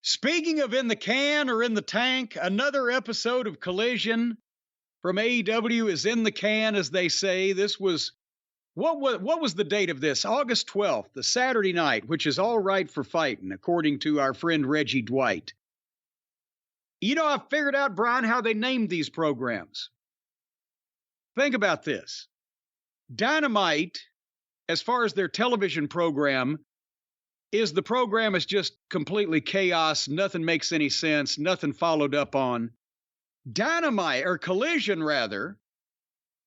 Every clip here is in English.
Speaking of in the can or in the tank, another episode of Collision from AEW is in the can, as they say. This was, what was the date of this? August 12th, the Saturday night, which is all right for fighting, according to our friend Reggie Dwight. You know, I figured out, Brian, how they named these programs. Think about this. Dynamite, as far as their television program, is the program is just completely chaos. Nothing makes any sense. Nothing followed up on. Dynamite, or Collision rather,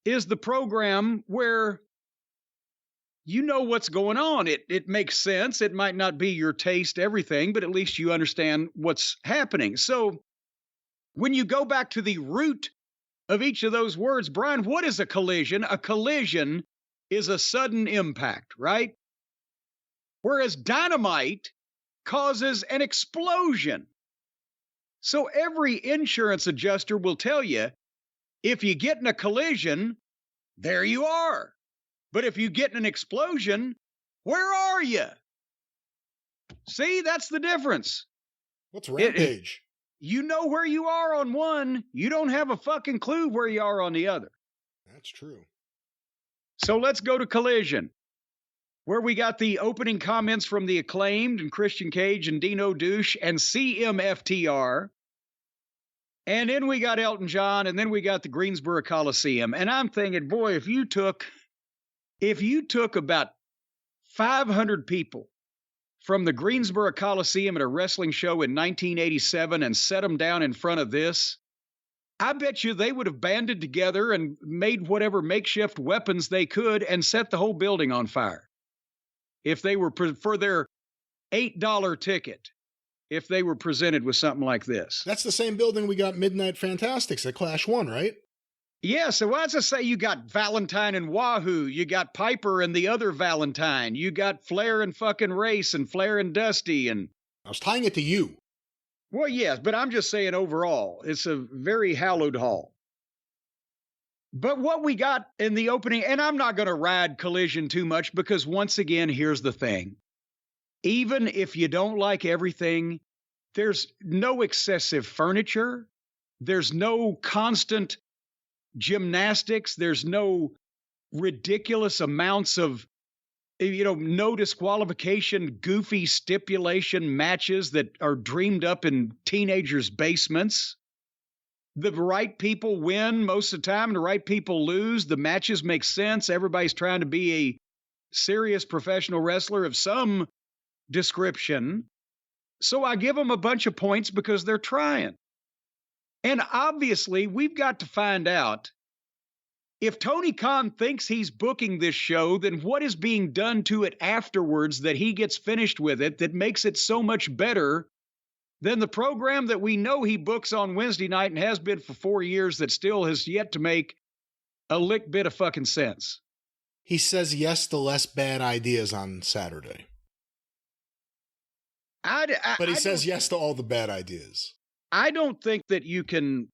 is the program where you know what's going on. It makes sense. It might not be your taste, everything, but at least you understand what's happening. So when you go back to the root of each of those words, Brian, what is a collision? A collision is a sudden impact, right? Whereas dynamite causes an explosion. So every insurance adjuster will tell you, if you get in a collision, there you are. But if you get in an explosion, where are you? See, that's the difference. What's Rampage? You know where you are on one. You don't have a fucking clue where you are on the other. That's true. So let's go to Collision, where we got the opening comments from The Acclaimed and Christian Cage and Dino Douche and CMFTR. And then we got Elton John, and then we got the Greensboro Coliseum. And I'm thinking, boy, if you took about 500 people from the Greensboro Coliseum at a wrestling show in 1987 and set them down in front of this, I bet you they would have banded together and made whatever makeshift weapons they could and set the whole building on fire. If they were for their $8 ticket, if they were presented with something like this. That's the same building we got Midnight Fantastics at Clash 1, right? Yeah, so why does it say you got Valentine and Wahoo, you got Piper and the other Valentine, you got Flair and fucking Race and Flair and Dusty and... I was tying it to you. Well, yes, but I'm just saying overall, it's a very hallowed hall. But what we got in the opening, and I'm not going to ride Collision too much because once again, here's the thing. Even if you don't like everything, there's no excessive furniture. There's no constant gymnastics. There's no ridiculous amounts of, no disqualification, goofy stipulation matches that are dreamed up in teenagers' basements. The right people win most of the time, and the right people lose. The matches make sense. Everybody's trying to be a serious professional wrestler of some description. So I give them a bunch of points because they're trying. And obviously, we've got to find out, if Tony Khan thinks he's booking this show, then what is being done to it afterwards that he gets finished with it that makes it so much better than the program that we know he books on Wednesday night and has been for 4 years that still has yet to make a lick bit of fucking sense? He says yes to less bad ideas on Saturday. But he says yes to all the bad ideas. I don't think you can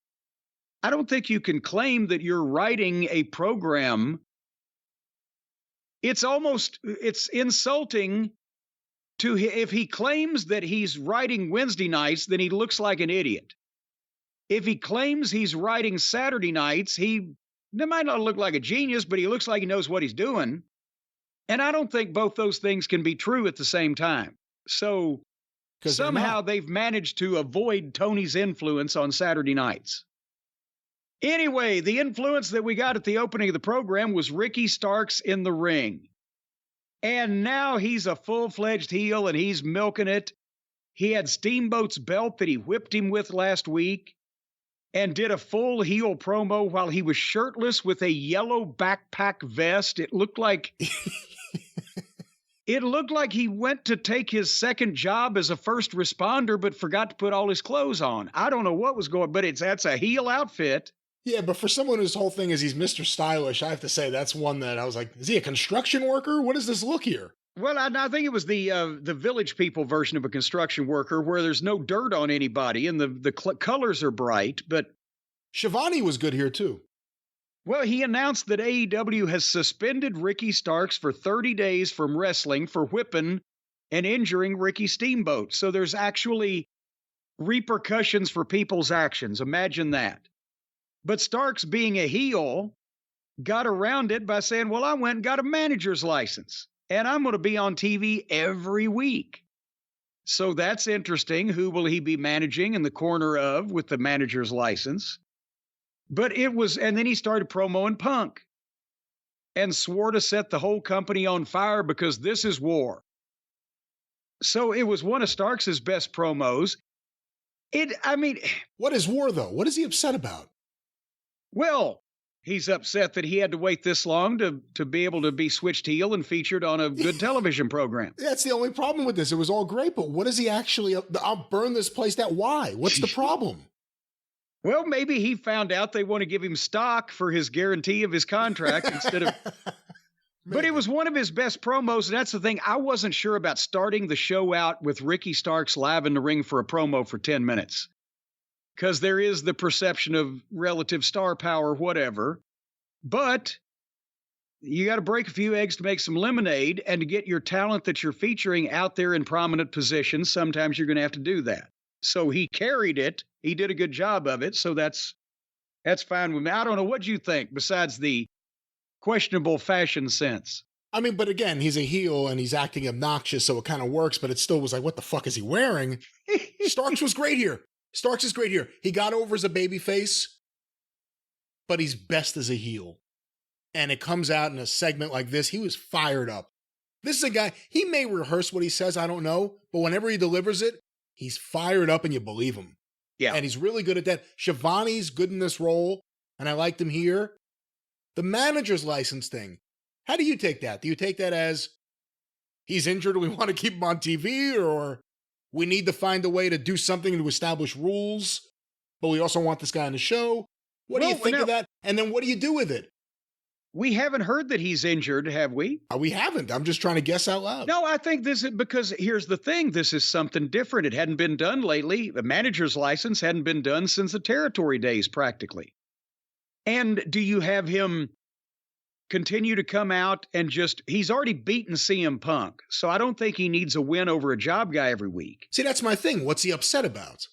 claim that you're writing a program. It's insulting to, if he claims that he's writing Wednesday nights, then he looks like an idiot. If he claims he's writing Saturday nights, he might not look like a genius, but he looks like he knows what he's doing. And I don't think both those things can be true at the same time. So somehow they've managed to avoid Tony's influence on Saturday nights. Anyway, the influence that we got at the opening of the program was Ricky Starks in the ring. And now he's a full-fledged heel and he's milking it. He had Steamboat's belt that he whipped him with last week and did a full heel promo while he was shirtless with a yellow backpack vest. It looked like he went to take his second job as a first responder but forgot to put all his clothes on. I don't know what was going on, but that's a heel outfit. Yeah, but for someone whose whole thing is he's Mr. Stylish, I have to say that's one that I was like, is he a construction worker? What does this look here? Well, I think it was the Village People version of a construction worker where there's no dirt on anybody and the colors are bright, but... Shivani was good here, too. Well, he announced that AEW has suspended Ricky Starks for 30 days from wrestling for whipping and injuring Ricky Steamboat. So there's actually repercussions for people's actions. Imagine that. But Starks, being a heel, got around it by saying, well, I went and got a manager's license, and I'm going to be on TV every week. So that's interesting. Who will he be managing in the corner of with the manager's license? But it was, and then he started promoing Punk and swore to set the whole company on fire because this is war. So it was one of Starks' best promos. What is war, though? What is he upset about? Well, he's upset that he had to wait this long to be able to be switched heel and featured on a good television program. That's the only problem with this. It was all great, but what is he actually, I'll burn this place down. Why? What's the problem? Well, maybe he found out they want to give him stock for his guarantee of his contract instead of... But it was one of his best promos, and that's the thing. I wasn't sure about starting the show out with Ricky Starks live in the ring for a promo for 10 minutes. Because there is the perception of relative star power, whatever. But you got to break a few eggs to make some lemonade, and to get your talent that you're featuring out there in prominent positions, sometimes you're going to have to do that. So he carried it. He did a good job of it, so that's fine with me. I don't know. What do you think, besides the questionable fashion sense? But again, he's a heel and he's acting obnoxious, so it kind of works, but it still was like, what the fuck is he wearing? Starks was great here. Starks is great here. He got over as a babyface, but he's best as a heel. And it comes out in a segment like this. He was fired up. This is a guy, he may rehearse what he says, I don't know, but whenever he delivers it, he's fired up and you believe him. Yeah. And he's really good at that. Shivani's good in this role, and I liked him here. The manager's license thing, how do you take that? Do you take that as he's injured and we want to keep him on TV, or we need to find a way to do something to establish rules, but we also want this guy on the show? What do you think of that? And then what do you do with it? We haven't heard that he's injured, have we? We haven't. I'm just trying to guess out loud. No, I think this is because here's the thing. This is something different. It hadn't been done lately. The manager's license hadn't been done since the territory days, practically. And do you have him continue to come out and he's already beaten CM Punk. So I don't think he needs a win over a job guy every week. See, that's my thing. What's he upset about?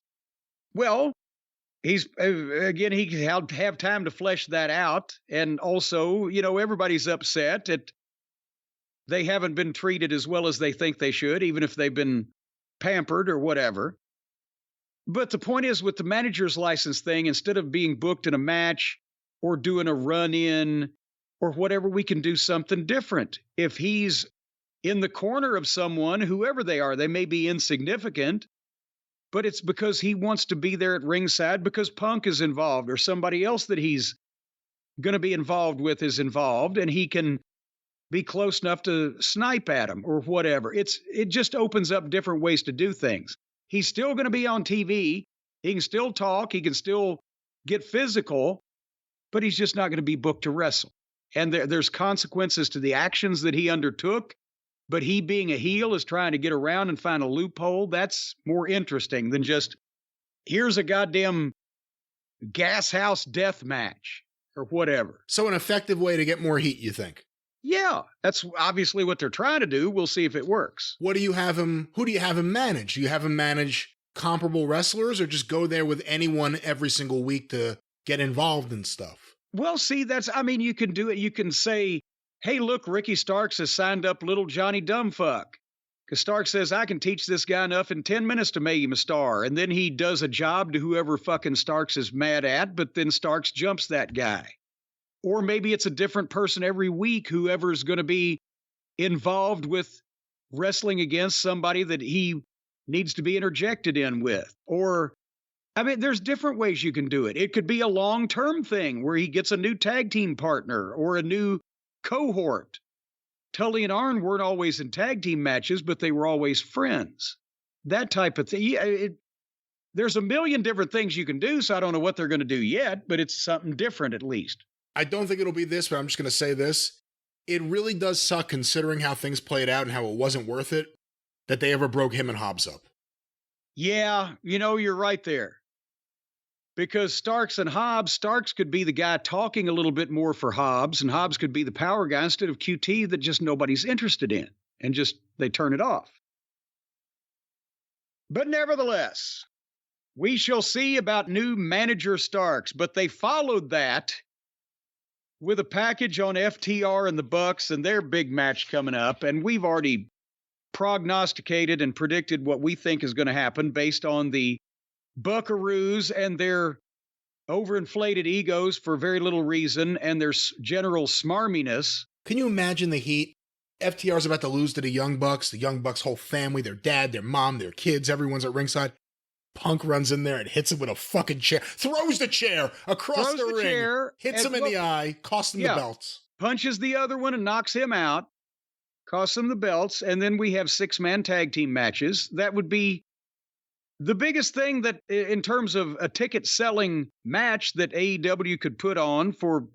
Well, he can have time to flesh that out. And also, everybody's upset that they haven't been treated as well as they think they should, even if they've been pampered or whatever. But the point is, with the manager's license thing, instead of being booked in a match or doing a run-in or whatever, we can do something different. If he's in the corner of someone, whoever they are, they may be insignificant, but it's because he wants to be there at ringside because Punk is involved or somebody else that he's going to be involved with is involved, and he can be close enough to snipe at him or whatever. It just opens up different ways to do things. He's still going to be on TV. He can still talk. He can still get physical, but he's just not going to be booked to wrestle. And there's consequences to the actions that he undertook, but he being a heel is trying to get around and find a loophole. That's more interesting than just, here's a goddamn gas house death match or whatever. So an effective way to get more heat, you think? Yeah, that's obviously what they're trying to do. We'll see if it works. Who do you have him manage? Do you have him manage comparable wrestlers, or just go there with anyone every single week to get involved in stuff? Well, see, you can do it. You can say, hey, look, Ricky Starks has signed up little Johnny Dumbfuck. Because Starks says, I can teach this guy enough in 10 minutes to make him a star. And then he does a job to whoever fucking Starks is mad at, but then Starks jumps that guy. Or maybe it's a different person every week, whoever's going to be involved with wrestling against somebody that he needs to be interjected in with. Or, there's different ways you can do it. It could be a long-term thing where he gets a new tag team partner or a new cohort. Tully and Arn weren't always in tag team matches, but they were always friends. That type of thing. There's a million different things you can do, so I don't know what they're going to do yet, but it's something different at least. I don't think it'll be this, but I'm just going to say this. It really does suck, considering how things played out and how it wasn't worth it, that they ever broke him and Hobbs up. Yeah, you're right there. Because Starks and Hobbs, Starks could be the guy talking a little bit more for Hobbs, and Hobbs could be the power guy instead of QT that just nobody's interested in, and just they turn it off. But nevertheless, We shall see about new manager Starks, but they followed that with a package on FTR and the Bucks and their big match coming up. And we've already prognosticated and predicted what we think is going to happen based on the Buckaroos and their overinflated egos for very little reason and their general smarminess. Can you imagine the heat? FTR's about to lose to the Young Bucks whole family, their dad, their mom, their kids, everyone's at ringside. Punk runs in there and hits him with a fucking chair, throws the chair across the ring, chair, hits him in the eye, costs him the belts. Punches the other one and knocks him out, costs him the belts, and then we have 6-man tag team matches. That would be the biggest thing that, in terms of a ticket-selling match that AEW could put on for,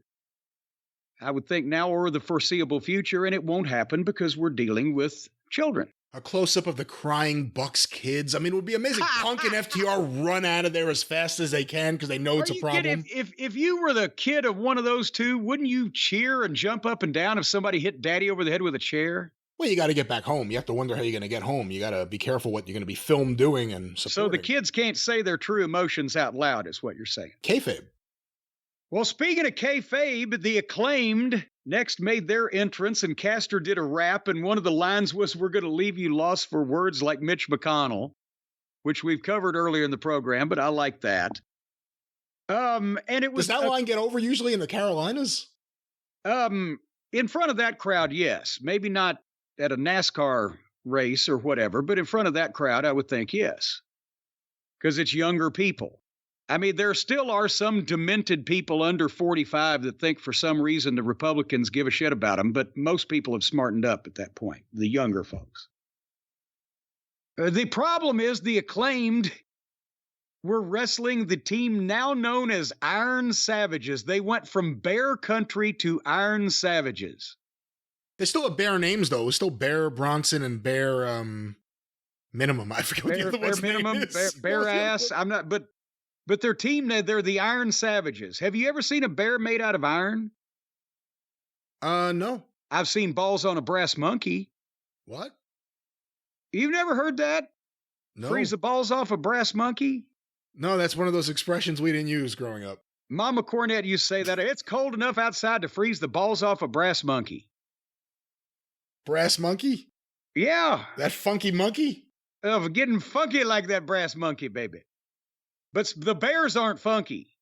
I would think, now or the foreseeable future, and it won't happen because we're dealing with children. A close-up of the crying Bucks kids. I mean, it would be amazing. Punk and FTR run out of there as fast as they can because they know it's a problem. If you were the kid of one of those two, wouldn't you cheer and jump up and down if somebody hit daddy over the head with a chair? Well, you got to get back home. You have to wonder how you're going to get home. You got to be careful what you're going to be filmed doing and supporting. So the kids can't say their true emotions out loud, is what you're saying. Kayfabe. Well, speaking of kayfabe, the Acclaimed next made their entrance, and Caster did a rap, and one of the lines was, "We're going to leave you lost for words like Mitch McConnell," which we've covered earlier in the program, but I like that. And it was Does that line get over usually in the Carolinas? In front of that crowd, yes. Maybe not at a NASCAR race or whatever, but in front of that crowd, I would think yes. Because it's younger people. I mean, there still are some demented people under 45 that think for some reason the Republicans give a shit about them, but most people have smartened up at that point, the younger folks. The problem is the Acclaimed were wrestling the team now known as Iron Savages. They went from Bear Country to Iron Savages. They still have Bear names, though. It's still Bear Bronson and Bear Minimum. I forget what the other one's name is. Bear Ass. I'm not, but their team, they're the Iron Savages. Have you ever seen a bear made out of iron? No. I've seen balls on a brass monkey. What? You've never heard that? No. Freeze the balls off a brass monkey? No, that's one of those expressions we didn't use growing up. Mama Cornette used to say that it's cold enough outside to freeze the balls off a brass monkey. Brass monkey? Yeah. That funky monkey? Getting funky like that brass monkey, baby. But the bears aren't funky.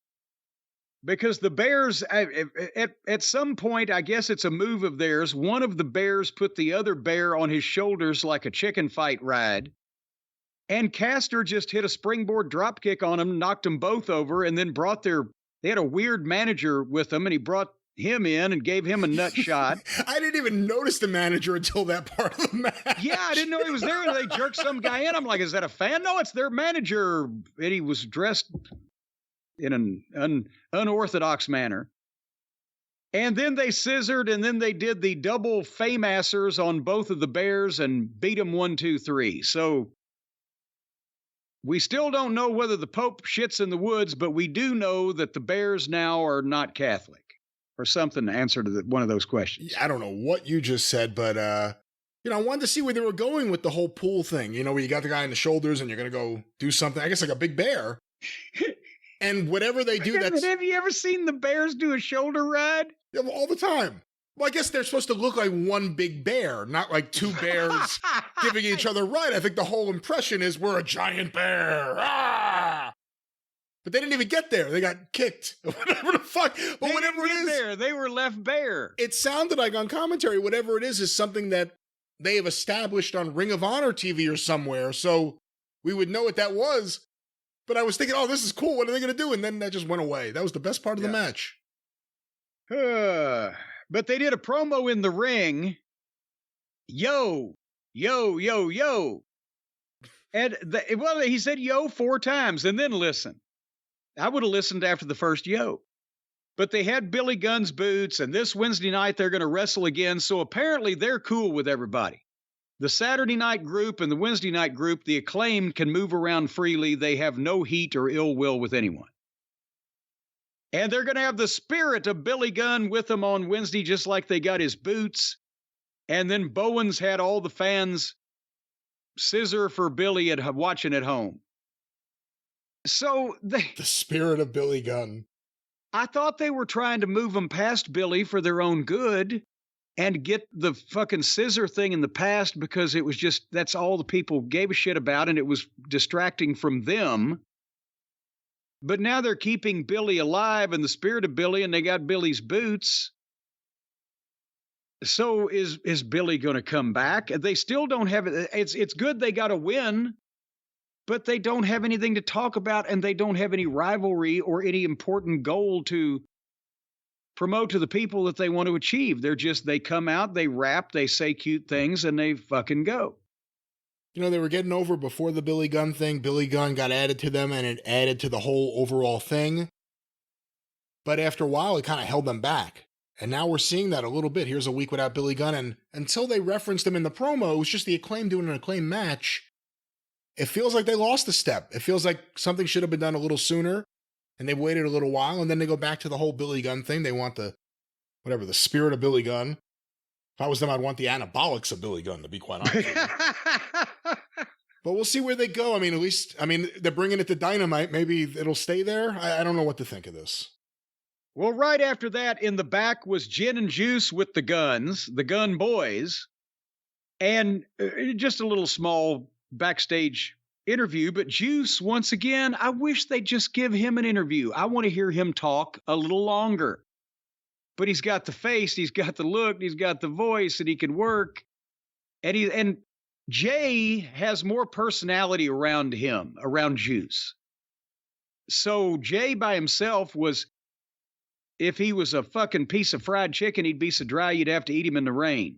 Because the bears, at some point, I guess it's a move of theirs, one of the bears put the other bear on his shoulders like a chicken fight ride. And Caster just hit a springboard dropkick on him, knocked them both over, and then they had a weird manager with them, and he brought him in and gave him a nut shot. I didn't even notice the manager until that part of the match. Yeah, I didn't know he was there. And they jerked some guy in. I'm like, is that a fan? No, it's their manager. And he was dressed in an unorthodox manner. And then they scissored, and then they did the double Famasters on both of the bears and beat them 1, 2, 3. So we still don't know whether the Pope shits in the woods, but we do know that the bears now are not Catholic. Or something to answer to one of those questions. I don't know what you just said, but, I wanted to see where they were going with the whole pool thing. Where you got the guy on the shoulders and you're going to go do something, I guess like a big bear. And whatever they do, that's... Have you ever seen the bears do a shoulder ride? Yeah, all the time. Well, I guess they're supposed to look like one big bear, not like two bears giving each other a ride. I think the whole impression is we're a giant bear. Ah! But they didn't even get there. They got kicked. Whatever the fuck. But whatever it is. There. They were left bare. It sounded like on commentary, whatever it is something that they have established on Ring of Honor TV or somewhere. So we would know what that was. But I was thinking, oh, this is cool. What are they going to do? And then that just went away. That was the best part of the match. But they did a promo in the ring. Yo, yo, yo, yo. And he said yo 4 times and then listen. I would have listened after the first yo. But they had Billy Gunn's boots, and this Wednesday night they're going to wrestle again, so apparently they're cool with everybody. The Saturday night group and the Wednesday night group, the Acclaimed, can move around freely. They have no heat or ill will with anyone. And they're going to have the spirit of Billy Gunn with them on Wednesday, just like they got his boots. And then Bowens had all the fans scissor for Billy watching at home. So The spirit of Billy Gunn. I thought they were trying to move them past Billy for their own good and get the fucking scissor thing in the past because it was just, that's all the people gave a shit about and it was distracting from them. But now they're keeping Billy alive and the spirit of Billy, and they got Billy's boots. So is Billy going to come back? They still don't have it. It's good they got a win, but they don't have anything to talk about, and they don't have any rivalry or any important goal to promote to the people that they want to achieve. They come out, they rap, they say cute things, and they fucking go. You know, they were getting over before the Billy Gunn thing. Billy Gunn got added to them, and it added to the whole overall thing. But after a while, it kind of held them back. And now we're seeing that a little bit. Here's a week without Billy Gunn. And until they referenced him in the promo, it was just the Acclaimed doing an Acclaimed match. It feels like they lost a step. It feels like something should have been done a little sooner. And they waited a little while. And then they go back to the whole Billy Gunn thing. They want the spirit of Billy Gunn. If I was them, I'd want the anabolics of Billy Gunn, to be quite honest with you. But we'll see where they go. They're bringing it to Dynamite. Maybe it'll stay there. I don't know what to think of this. Well, right after that, in the back was Gin and Juice with the Guns, the Gun Boys, and just a little small backstage interview. But Juice, once again, I wish they'd just give him an interview. I want to hear him talk a little longer. But he's got the face, he's got the look, he's got the voice, and he can work. And Jay has more personality around him, around Juice. So Jay by himself was, if he was a fucking piece of fried chicken, he'd be so dry you'd have to eat him in the rain.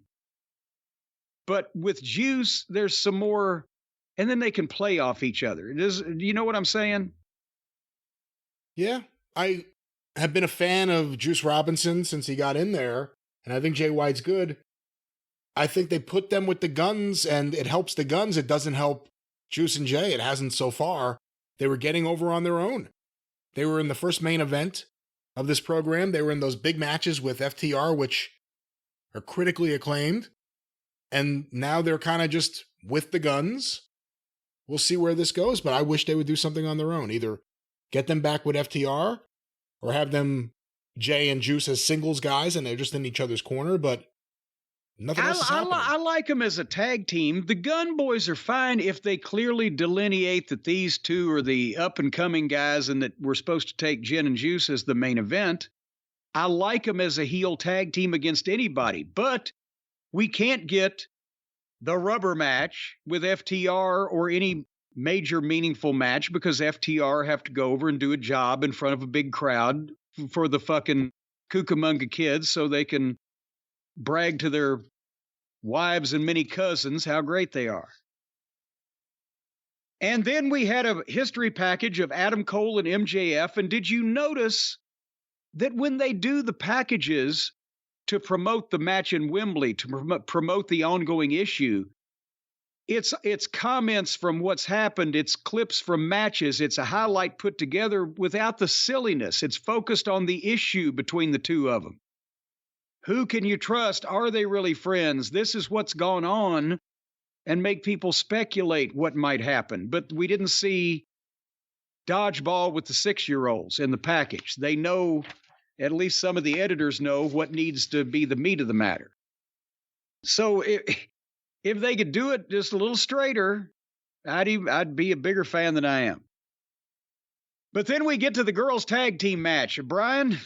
But with Juice, there's some more, and then they can play off each other. Do you know what I'm saying? Yeah, I have been a fan of Juice Robinson since he got in there, and I think Jay White's good. I think they put them with the Guns, and it helps the Guns. It doesn't help Juice and Jay. It hasn't so far. They were getting over on their own. They were in the first main event of this program. They were in those big matches with FTR, which are critically acclaimed. And now they're kind of just with the Guns. We'll see where this goes, but I wish they would do something on their own. Either get them back with FTR or have them, Jay and Juice, as singles guys, and they're just in each other's corner, but nothing else is happening. I like them as a tag team. The Gun Boys are fine if they clearly delineate that these two are the up-and-coming guys and that we're supposed to take Gin and Juice as the main event. I like them as a heel tag team against anybody, but we can't get the rubber match with FTR or any major meaningful match because FTR have to go over and do a job in front of a big crowd for the fucking Cucamonga kids so they can brag to their wives and many cousins how great they are. And then we had a history package of Adam Cole and MJF. And did you notice that when they do the packages to promote the match in Wembley, to promote the ongoing issue, it's comments from what's happened, it's clips from matches, it's a highlight put together without the silliness. It's focused on the issue between the two of them. Who can you trust? Are they really friends? This is what's gone on, and make people speculate what might happen. But we didn't see dodgeball with the 6-year-olds in the package. They know, at least some of the editors know, what needs to be the meat of the matter. So if they could do it just a little straighter, I'd be a bigger fan than I am. But then we get to the girls' tag team match. Brian,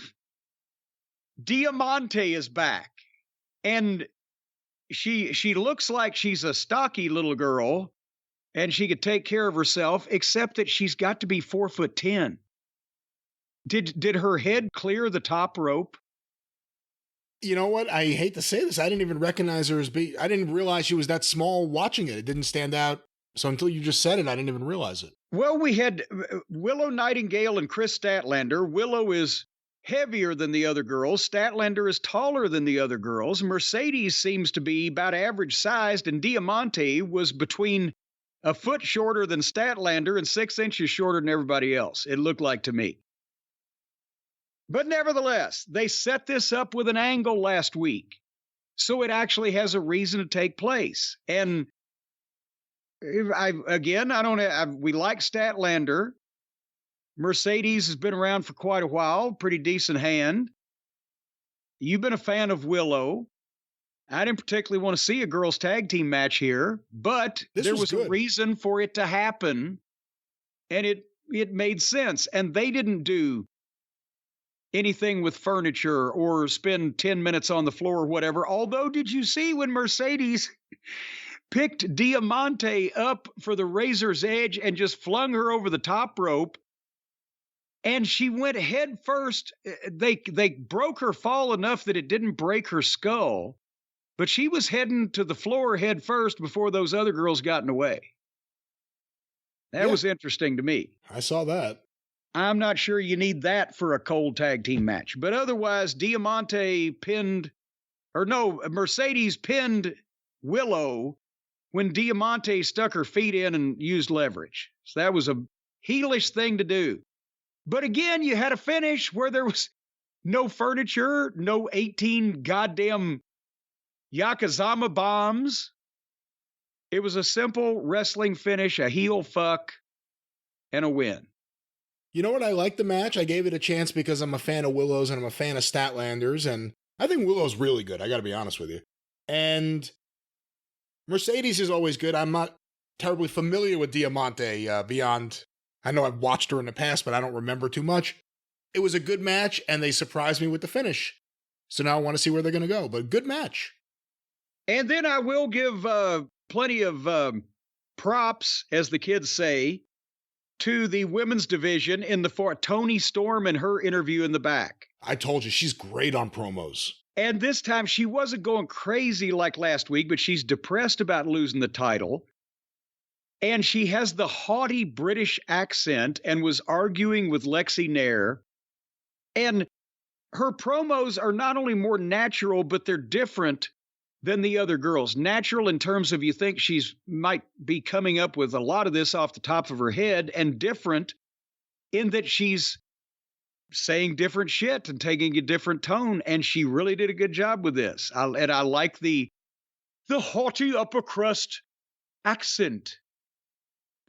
Diamante is back, and she looks like she's a stocky little girl, and she could take care of herself, except that she's got to be 4'10". Did her head clear the top rope? You know what? I hate to say this. I didn't even recognize her I didn't realize she was that small watching it. It didn't stand out. So until you just said it, I didn't even realize it. Well, we had Willow Nightingale and Chris Statlander. Willow is heavier than the other girls. Statlander is taller than the other girls. Mercedes seems to be about average sized, and Diamante was between a foot shorter than Statlander and 6 inches shorter than everybody else, it looked like to me. But nevertheless, they set this up with an angle last week, so it actually has a reason to take place. And we like Statlander. Mercedes has been around for quite a while, pretty decent hand. You've been a fan of Willow. I didn't particularly want to see a girls' tag team match here, but there was a reason for it to happen, and it made sense. And they didn't do anything with furniture or spend 10 minutes on the floor or whatever. Although, did you see when Mercedes picked Diamante up for the razor's edge and just flung her over the top rope? And she went head first. They broke her fall enough that it didn't break her skull, but she was heading to the floor head first before those other girls got in the way. That was interesting to me. I saw that. I'm not sure you need that for a cold tag team match, but otherwise, Mercedes pinned Willow when Diamante stuck her feet in and used leverage. So that was a heelish thing to do. But again, you had a finish where there was no furniture, no 18 goddamn Yakuzama bombs. It was a simple wrestling finish, a heel fuck, and a win. You know what? I like the match. I gave it a chance because I'm a fan of Willow's and I'm a fan of Statlanders, and I think Willow's really good. I got to be honest with you. And Mercedes is always good. I'm not terribly familiar with Diamante beyond... I know I've watched her in the past, but I don't remember too much. It was a good match, and they surprised me with the finish. So now I want to see where they're going to go, but good match. And then I will give plenty of props, as the kids say, to the women's division in the Toni Storm and her interview in the back. I told you, she's great on promos. And this time she wasn't going crazy like last week, but she's depressed about losing the title. And she has the haughty British accent and was arguing with Lexi Nair. And her promos are not only more natural, but they're different than the other girls. Natural in terms of you think she's might be coming up with a lot of this off the top of her head, and different in that she's saying different shit and taking a different tone. And she really did a good job with this. I like the haughty upper crust accent.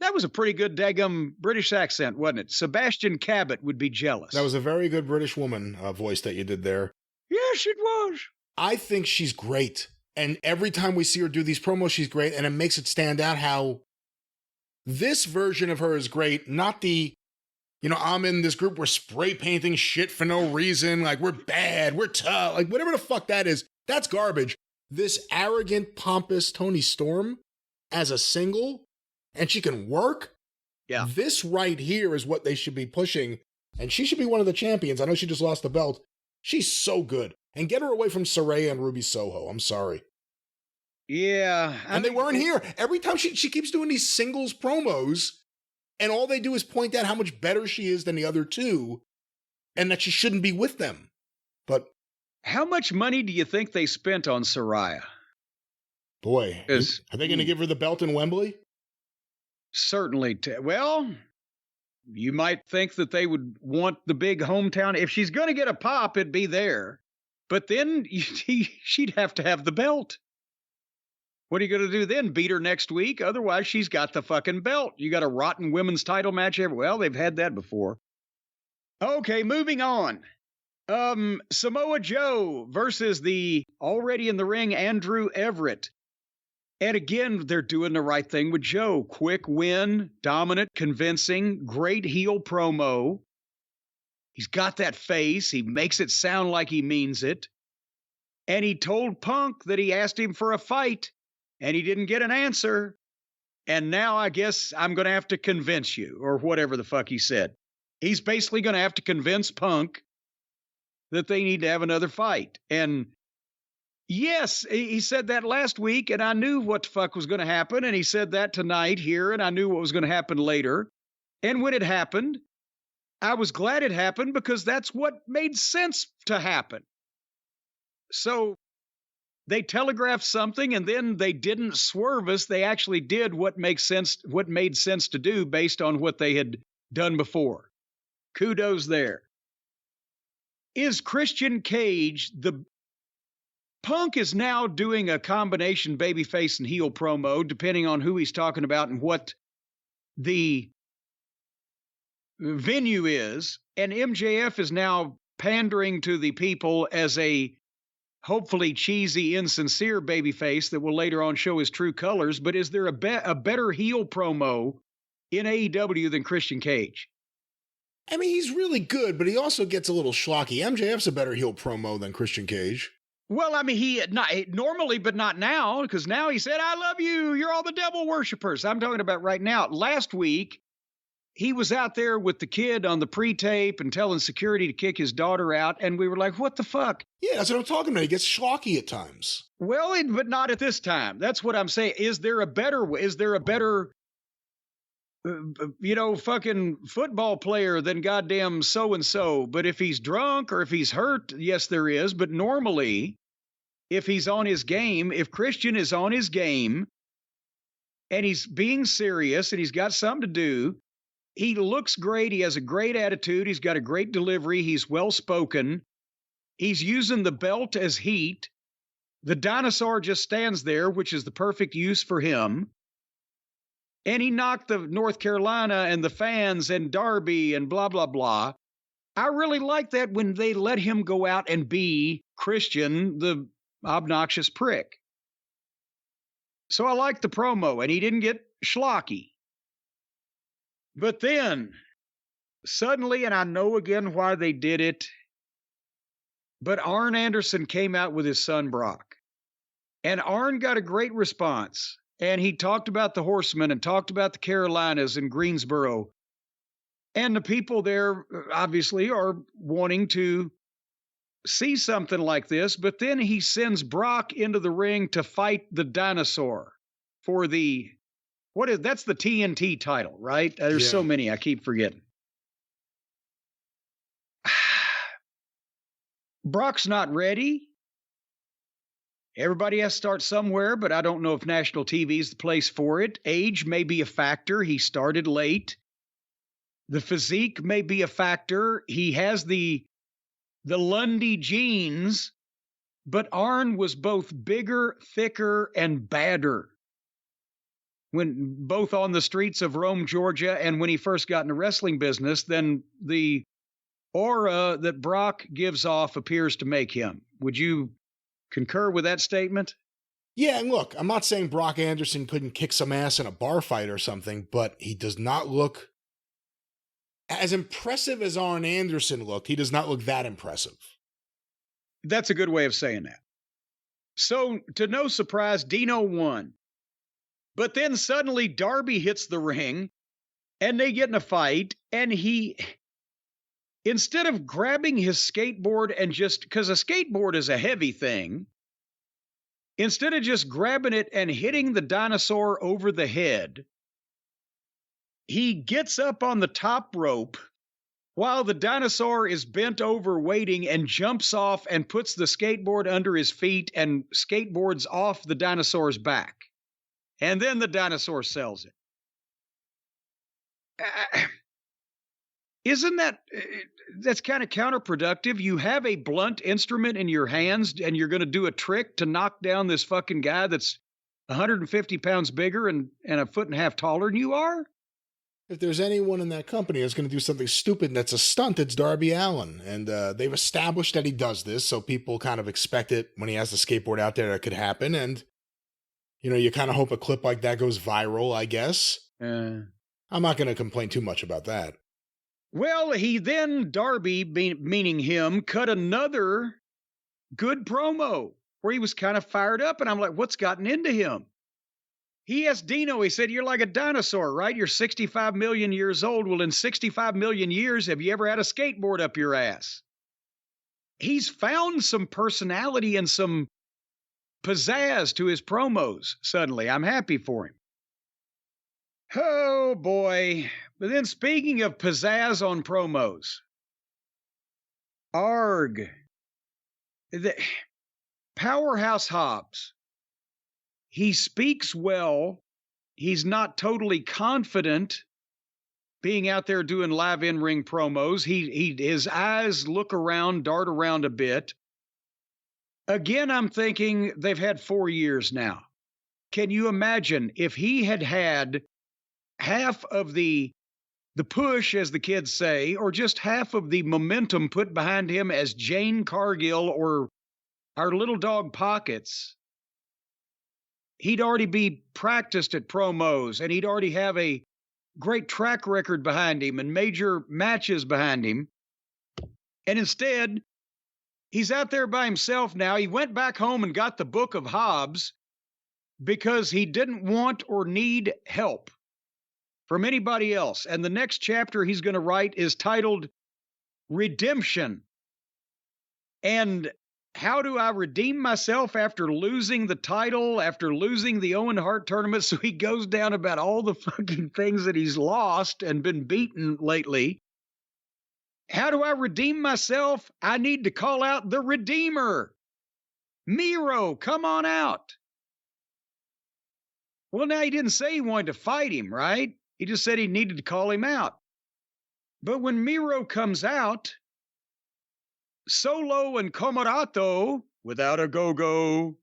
That was a pretty good daggum British accent, wasn't it? Sebastian Cabot would be jealous. That was a very good British woman voice that you did there. Yes, it was. I think she's great. And every time we see her do these promos, she's great. And it makes it stand out how this version of her is great. Not the, I'm in this group, we're spray painting shit for no reason. Like, we're bad, we're tough. Like, whatever the fuck that is, that's garbage. This arrogant, pompous Toni Storm as a single... and she can work. Yeah. This right here is what they should be pushing. And she should be one of the champions. I know she just lost the belt. She's so good. And get her away from Saraya and Ruby Soho. I'm sorry. Yeah. And they weren't here. Every time she keeps doing these singles promos, and all they do is point out how much better she is than the other two, and that she shouldn't be with them. But how much money do you think they spent on Saraya? Boy, are they going to give her the belt in Wembley? Certainly. Well, you might think that they would want the big hometown. If she's going to get a pop, it'd be there. But then she'd have to have the belt. What are you going to do then? Beat her next week? Otherwise, she's got the fucking belt. You got a rotten women's title match well, they've had that before. Okay, moving on. Samoa Joe versus the already in the ring Andrew Everett. And again, they're doing the right thing with Joe. Quick win, dominant, convincing, great heel promo. He's got that face. He makes it sound like he means it. And he told Punk that he asked him for a fight, and he didn't get an answer. And now I guess I'm going to have to convince you, or whatever the fuck he said. He's basically going to have to convince Punk that they need to have another fight. And yes, he said that last week, and I knew what the fuck was going to happen. And he said that tonight here, and I knew what was going to happen later. And when it happened, I was glad it happened because that's what made sense to happen. So they telegraphed something, and then they didn't swerve us. They actually did what made sense to do based on what they had done before. Kudos there. Is Christian Cage the... Punk is now doing a combination babyface and heel promo, depending on who he's talking about and what the venue is, and MJF is now pandering to the people as a hopefully cheesy, insincere babyface that will later on show his true colors. But is there a better heel promo in AEW than Christian Cage? I mean, he's really good, but he also gets a little schlocky. MJF's a better heel promo than Christian Cage. Well, I mean, he not normally, but not now, because now he said, "I love you. You're all the devil worshippers." I'm talking about right now. Last week, he was out there with the kid on the pre-tape and telling security to kick his daughter out, and we were like, "What the fuck?" Yeah, that's what I'm talking about. He gets schlocky at times. Well, but not at this time. That's what I'm saying. Is there a better fucking football player than goddamn so-and-so? But if he's drunk or if he's hurt, yes, there is. But normally, if he's on his game, if Christian is on his game and he's being serious and he's got something to do, he looks great. He has a great attitude. He's got a great delivery. He's well-spoken. He's using the belt as heat. The dinosaur just stands there, which is the perfect use for him. And he knocked the North Carolina and the fans and Darby and blah, blah, blah. I really like that when they let him go out and be Christian, the obnoxious prick. So I like the promo, and he didn't get schlocky. But then, suddenly, and I know again why they did it, but Arn Anderson came out with his son Brock. And Arn got a great response. And he talked about the Horsemen and talked about the Carolinas and Greensboro. And the people there obviously are wanting to see something like this. But then he sends Brock into the ring to fight the dinosaur for that's the TNT title, right? There's so many, I keep forgetting. Brock's not ready. Everybody has to start somewhere, but I don't know if national TV is the place for it. Age may be a factor. He started late. The physique may be a factor. He has the Lundy genes, but Arn was both bigger, thicker, and badder when both on the streets of Rome, Georgia, and when he first got in the wrestling business than the aura that Brock gives off appears to make him. Would you concur with that statement? Yeah, and look, I'm not saying Brock Anderson couldn't kick some ass in a bar fight or something, but he does not look as impressive as Arn Anderson looked. He does not look that impressive. That's a good way of saying that. So, to no surprise, Dino won. But then suddenly Darby hits the ring, and they get in a fight, and he, instead of grabbing his skateboard and because a skateboard is a heavy thing, instead of just grabbing it and hitting the dinosaur over the head, he gets up on the top rope while the dinosaur is bent over waiting and jumps off and puts the skateboard under his feet and skateboards off the dinosaur's back. And then the dinosaur sells it. Isn't that's kind of counterproductive? You have a blunt instrument in your hands and you're going to do a trick to knock down this fucking guy that's 150 pounds bigger and a foot and a half taller than you are? If there's anyone in that company that's going to do something stupid that's a stunt, it's Darby Allin. And they've established that he does this, so people kind of expect it when he has the skateboard out there that could happen. And, you kind of hope a clip like that goes viral, I guess. I'm not going to complain too much about that. Well, he then, Darby, meaning him, cut another good promo where he was kind of fired up. And I'm like, what's gotten into him? He asked Dino, he said, "You're like a dinosaur, right? You're 65 million years old. Well, in 65 million years, have you ever had a skateboard up your ass?" He's found some personality and some pizzazz to his promos suddenly. I'm happy for him. Oh, boy. But then speaking of pizzazz on promos, ARG, the Powerhouse Hobbs. He speaks well. He's not totally confident being out there doing live in-ring promos. His eyes look around, dart around a bit. Again, I'm thinking they've had 4 years now. Can you imagine if he had half of the the push, as the kids say, or just half of the momentum put behind him as Jane Cargill or our little dog Pockets, he'd already be practiced at promos, and he'd already have a great track record behind him and major matches behind him. And instead, he's out there by himself now. He went back home and got the Book of Hobbs because he didn't want or need help from anybody else. And the next chapter he's going to write is titled Redemption. And how do I redeem myself after losing the title, after losing the Owen Hart tournament? So he goes down about all the fucking things that he's lost and been beaten lately. How do I redeem myself? I need to call out the Redeemer. Miro, come on out. Well, now he didn't say he wanted to fight him, right? He just said he needed to call him out. But when Miro comes out, Solo and Commorato, without a go-go,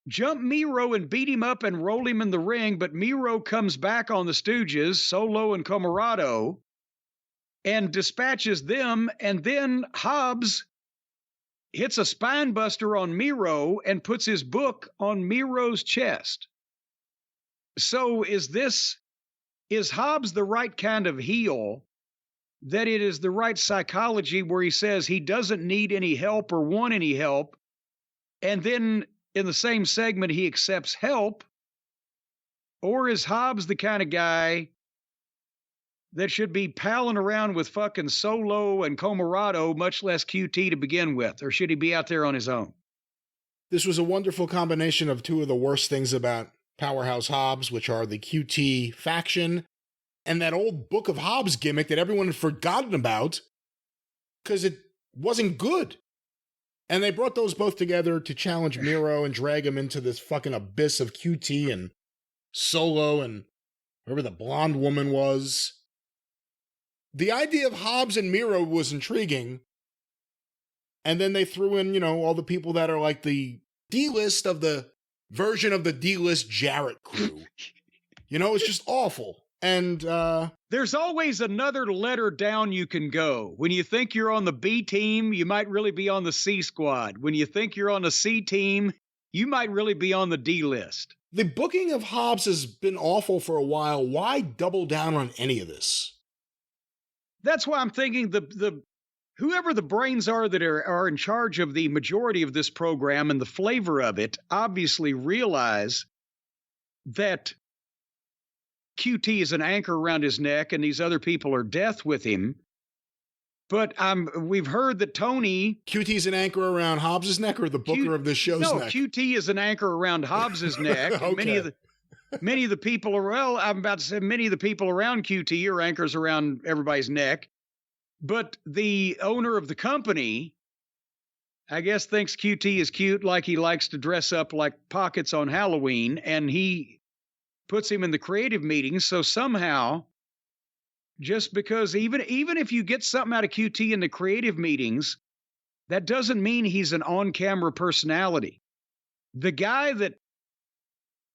jump Miro and beat him up and roll him in the ring, but Miro comes back on the Stooges, Solo and Commorato, and dispatches them, and then Hobbs hits a spine buster on Miro and puts his book on Miro's chest. So is Hobbs the right kind of heel, that it is the right psychology where he says he doesn't need any help or want any help, and then in the same segment he accepts help? Or is Hobbs the kind of guy that should be palling around with fucking Solo and Commorato, much less QT to begin with? Or should he be out there on his own? This was a wonderful combination of two of the worst things about Powerhouse Hobbs, which are the QT faction and that old Book of Hobbs gimmick that everyone had forgotten about because it wasn't good. And they brought those both together to challenge Miro and drag him into this fucking abyss of QT and Solo and whoever the blonde woman was. The idea of Hobbs and Miro was intriguing. And then they threw in, all the people that are like the D-list of the version of the D-list Jarrett crew. It's just awful. And there's always another letter down you can go. When you think you're on the B team, you might really be on the C squad. When you think you're on the C team, you might really be on the D list. The booking of Hobbs has been awful for a while. Why double down on any of this? That's why I'm thinking the whoever the brains are that are in charge of the majority of this program and the flavor of it obviously realize that QT is an anchor around his neck and these other people are death with him. But we've heard that Tony... QT's an anchor around Hobbs' neck or the booker of this show's neck? No, QT is an anchor around Hobbs' neck. Okay. Many of the people are, well, I'm about to say many of the people around QT are anchors around everybody's neck. But the owner of the company, I guess, thinks QT is cute, like he likes to dress up like Pockets on Halloween, and he puts him in the creative meetings. So somehow, just because even if you get something out of QT in the creative meetings, that doesn't mean he's an on-camera personality. The guy that,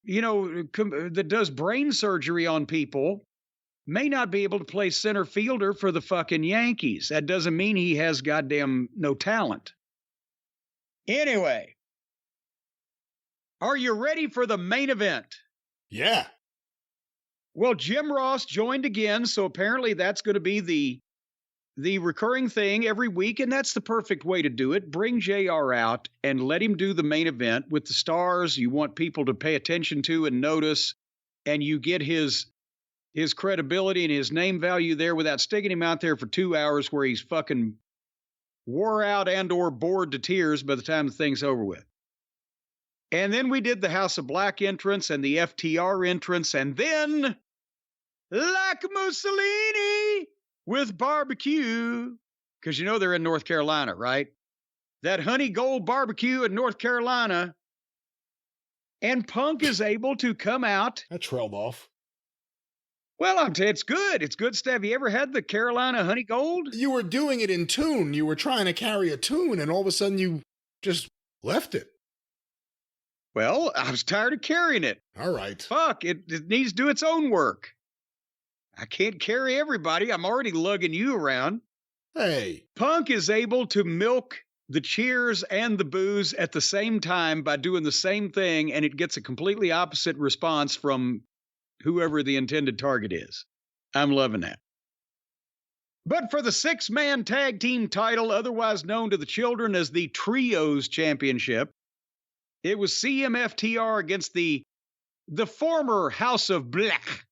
that does brain surgery on people may not be able to play center fielder for the fucking Yankees. That doesn't mean he has goddamn no talent. Anyway, are you ready for the main event? Yeah. Well, Jim Ross joined again, so apparently that's going to be the recurring thing every week, and that's the perfect way to do it. Bring JR out and let him do the main event with the stars you want people to pay attention to and notice, and you get his credibility and his name value there without sticking him out there for 2 hours where he's fucking wore out and or bored to tears by the time the thing's over with. And then we did the House of Black entrance and the FTR entrance, and then like Mussolini with barbecue, because they're in North Carolina, right? That Honey Gold barbecue in North Carolina. And Punk is able to come out. That trailed off. Well, I'm telling you, it's good. It's good stuff. You ever had the Carolina Honey Gold? You were doing it in tune. You were trying to carry a tune, and all of a sudden you just left it. Well, I was tired of carrying it. All right. Fuck, it needs to do its own work. I can't carry everybody. I'm already lugging you around. Hey. Punk is able to milk the cheers and the boos at the same time by doing the same thing, and it gets a completely opposite response from whoever the intended target is. I'm loving that. But for the 6-man tag team title, otherwise known to the children as the Trios Championship, it was CMFTR against the former House of Black.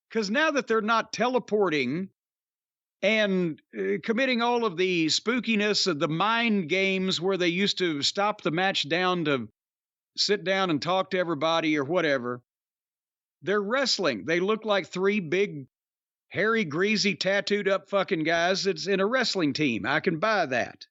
Because now that they're not teleporting and committing all of the spookiness of the mind games where they used to stop the match down to sit down and talk to everybody or whatever, they're wrestling. They look like 3 big, hairy, greasy, tattooed up fucking guys that's in a wrestling team. I can buy that.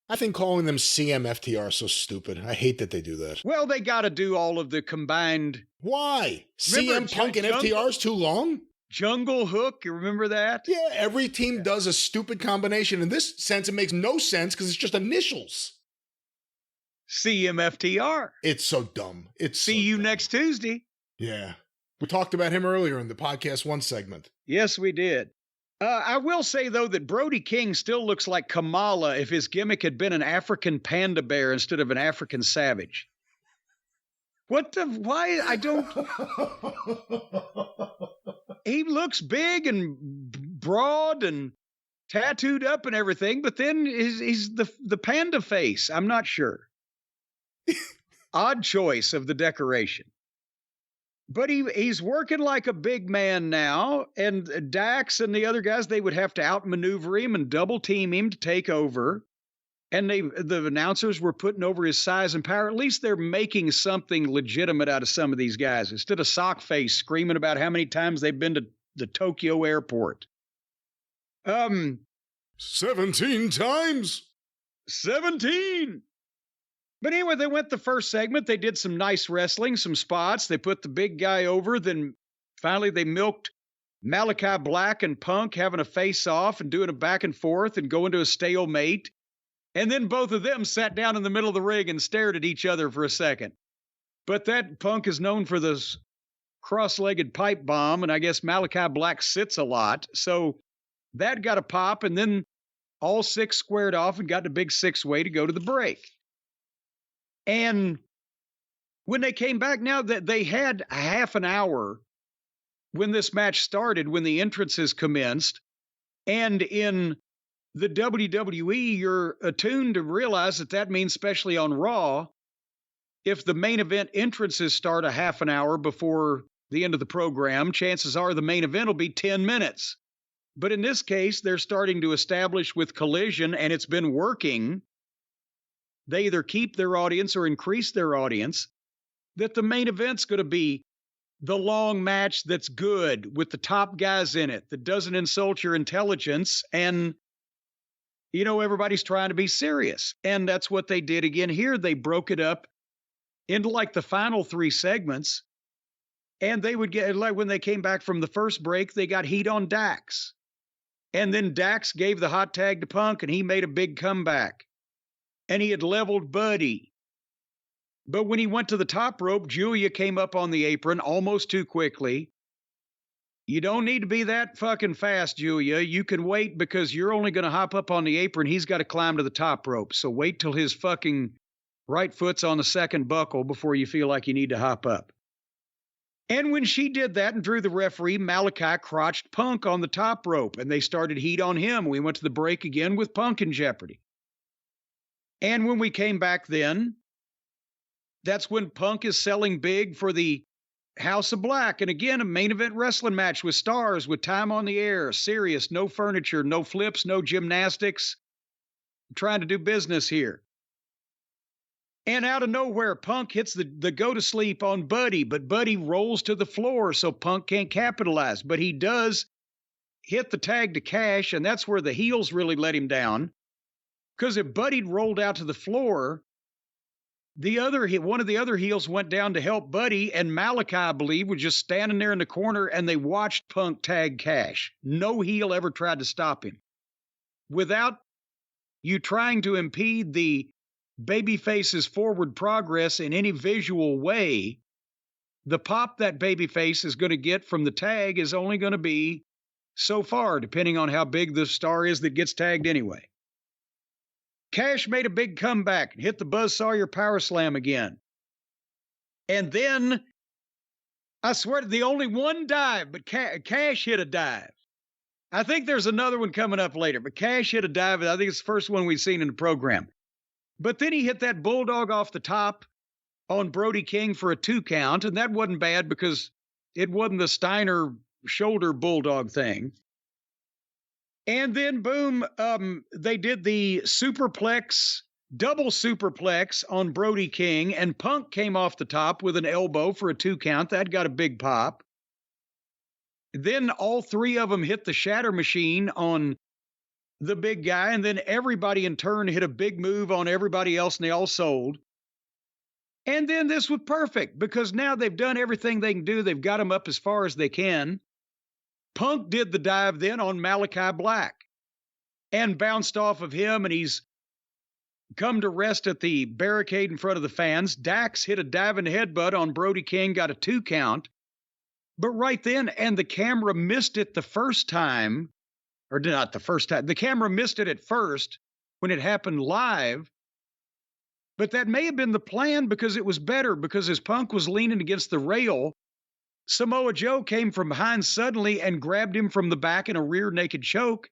I think calling them CMFTR is so stupid. I hate that they do that. Well, they got to do all of the combined. Why? CM Punk and FTR is too long? Jungle Hook, you remember that? Yeah, every team does a stupid combination. In this sense, it makes no sense because it's just initials. CMFTR. It's so dumb. See you next Tuesday. Yeah. We talked about him earlier in the Podcast 1 segment. Yes, we did. I will say, though, that Brody King still looks like Kamala if his gimmick had been an African panda bear instead of an African savage. Why? I don't. He looks big and broad and tattooed up and everything, but then he's the panda face. I'm not sure. Odd choice of the decoration. But he's working like a big man now, and Dax and the other guys, they would have to outmaneuver him and double team him to take over. And the announcers were putting over his size and power. At least they're making something legitimate out of some of these guys instead of Sockface screaming about how many times they've been to the Tokyo airport. 17 times. 17. But anyway, they went the first segment. They did some nice wrestling, some spots. They put the big guy over. Then finally they milked Malachi Black and Punk having a face-off and doing a back and forth and going to a stalemate. And then both of them sat down in the middle of the ring and stared at each other for a second. But that Punk is known for this cross-legged pipe bomb, and I guess Malachi Black sits a lot. So that got a pop, and then all 6 squared off and got the big 6-way to go to the break. And when they came back, now that they had a half an hour when this match started, when the entrances commenced, and in the WWE, you're attuned to realize that means, especially on Raw, if the main event entrances start a half an hour before the end of the program, chances are the main event will be 10 minutes. But in this case, they're starting to establish with Collision, and it's been working. They either keep their audience or increase their audience, that the main event's going to be the long match that's good with the top guys in it, that doesn't insult your intelligence. And, you know, everybody's trying to be serious. And that's what they did again here. They broke it up into like the final 3 segments. And they would get, like when they came back from the first break, they got heat on Dax. And then Dax gave the hot tag to Punk, and he made a big comeback. And he had leveled Buddy. But when he went to the top rope, Julia came up on the apron almost too quickly. You don't need to be that fucking fast, Julia. You can wait because you're only going to hop up on the apron. He's got to climb to the top rope. So wait till his fucking right foot's on the second buckle before you feel like you need to hop up. And when she did that and drew the referee, Malachi crotched Punk on the top rope, and they started heat on him. We went to the break again with Punk in jeopardy. And when we came back then, that's when Punk is selling big for the House of Black. And again, a main event wrestling match with stars, with time on the air, serious, no furniture, no flips, no gymnastics. I'm trying to do business here. And out of nowhere, Punk hits the go-to-sleep on Buddy, but Buddy rolls to the floor, so Punk can't capitalize. But he does hit the tag to cash, and that's where the heels really let him down. Because if Buddy rolled out to the floor, one of the other heels went down to help Buddy, and Malachi, I believe, was just standing there in the corner, and they watched Punk tag cash. No heel ever tried to stop him. Without you trying to impede the babyface's forward progress in any visual way, the pop that babyface is going to get from the tag is only going to be so far, depending on how big the star is that gets tagged anyway. Cash made a big comeback and hit the Buzz Sawyer power slam again. And then, I swear, the only one dive, but Cash hit a dive. I think there's another one coming up later, but Cash hit a dive. I think it's the first one we've seen in the program. But then he hit that bulldog off the top on Brody King for a 2 count, and that wasn't bad because it wasn't the Steiner shoulder bulldog thing. And then, boom, they did the superplex, double superplex on Brody King, and Punk came off the top with an elbow for a 2 count. That got a big pop. Then all 3 of them hit the shatter machine on the big guy, and then everybody in turn hit a big move on everybody else, and they all sold. And then this was perfect because now they've done everything they can do. They've got him up as far as they can. Punk did the dive then on Malachi Black and bounced off of him, and he's come to rest at the barricade in front of the fans. Dax hit a diving headbutt on Brody King, got a 2 count. But right then, and the camera missed it the first time, or not the first time, the camera missed it at first when it happened live. But that may have been the plan because it was better, because as Punk was leaning against the rail, Samoa Joe came from behind suddenly and grabbed him from the back in a rear naked choke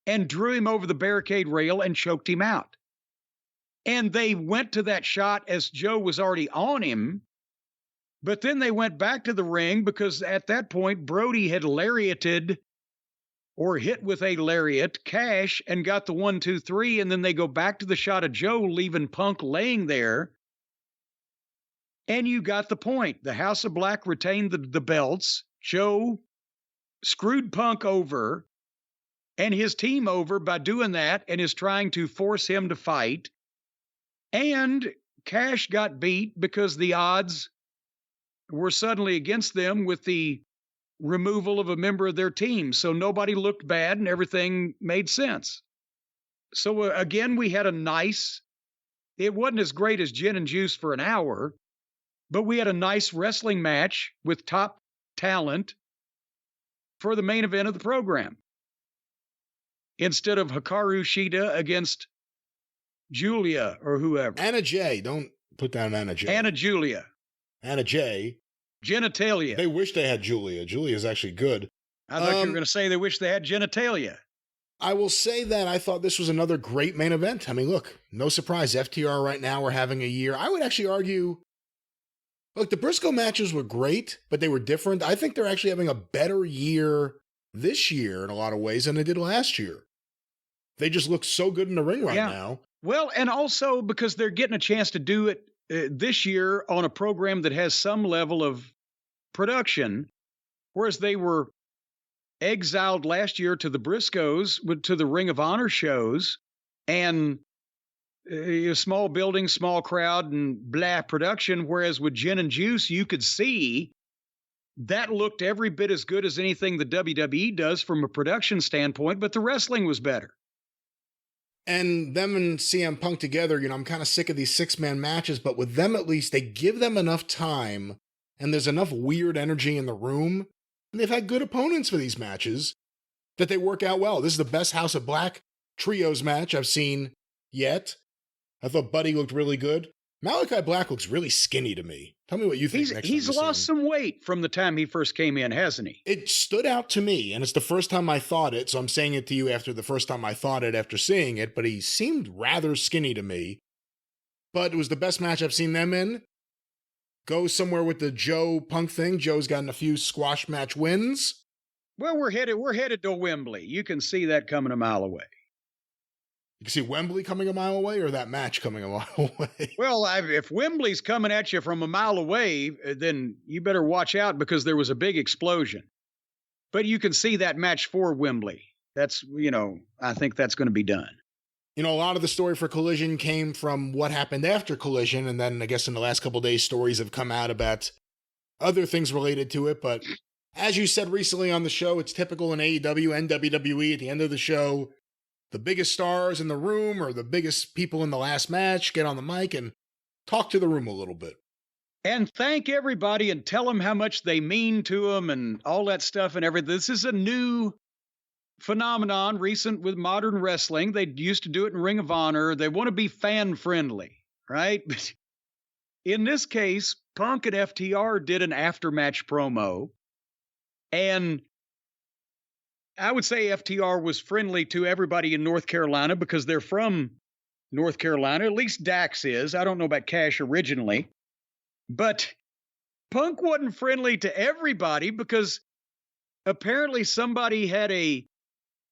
and drew him over the barricade rail and choked him out. And they went to that shot as Joe was already on him. But then they went back to the ring because at that point, Brody had lariated or hit with a lariat Cash and got the 1, 2, 3. And then they go back to the shot of Joe, leaving Punk laying there. And you got the point. The House of Black retained the belts. Joe screwed Punk over and his team over by doing that and is trying to force him to fight. And Cash got beat because the odds were suddenly against them with the removal of a member of their team. So nobody looked bad and everything made sense. So again, we had a nice, it wasn't as great as Gin and Juice for an hour, but we had a nice wrestling match with top talent for the main event of the program. Instead of Hikaru Shida against Julia or whoever. Anna Jay. Don't put down Anna Jay. Anna Julia. Anna Jay. Genitalia. They wish they had Julia. Julia's actually good. I thought you were going to say they wish they had genitalia. I will say that I thought this was another great main event. I mean, look, no surprise. FTR right now are having a year. I would actually argue, look, the Briscoe matches were great, but they were different. I think they're actually having a better year this year in a lot of ways than they did last year. They just look so good in the ring right now. Well, and also because they're getting a chance to do it this year on a program that has some level of production, whereas they were exiled last year to the Briscoes, to the Ring of Honor shows, and small building, small crowd, and blah production, whereas with Gin and Juice, you could see that looked every bit as good as anything the WWE does from a production standpoint, but the wrestling was better. And them and CM Punk together, I'm kind of sick of these 6-man matches, but with them at least, they give them enough time, and there's enough weird energy in the room, and they've had good opponents for these matches, that they work out well. This is the best House of Black trios match I've seen yet. I thought Buddy looked really good. Malachi Black looks really skinny to me. Tell me what you think. He's lost some weight from the time he first came in, hasn't he? It stood out to me, and it's the first time I thought it, so I'm saying it to you after the first time I thought it after seeing it, but he seemed rather skinny to me. But it was the best match I've seen them in. Go somewhere with the Joe Punk thing. Joe's gotten a few squash match wins. Well, we're headed to Wembley. You can see that coming a mile away. You can see Wembley coming a mile away or that match coming a mile away? Well, if Wembley's coming at you from a mile away, then you better watch out because there was a big explosion. But you can see that match for Wembley. That's, I think that's going to be done. A lot of the story for Collision came from what happened after Collision. And then I guess in the last couple of days, stories have come out about other things related to it. But as you said recently on the show, it's typical in AEW and WWE at the end of the show. The biggest stars in the room or the biggest people in the last match get on the mic and talk to the room a little bit. and thank everybody and tell them how much they mean to them and all that stuff and everything. This is a new phenomenon, recent with modern wrestling. They used to do it in Ring of Honor. They want to be fan friendly, right? But in this case, Punk and FTR did an aftermatch promo, and I would say FTR was friendly to everybody in North Carolina because they're from North Carolina. At least Dax is. I don't know about Cash originally. But Punk wasn't friendly to everybody because apparently somebody had a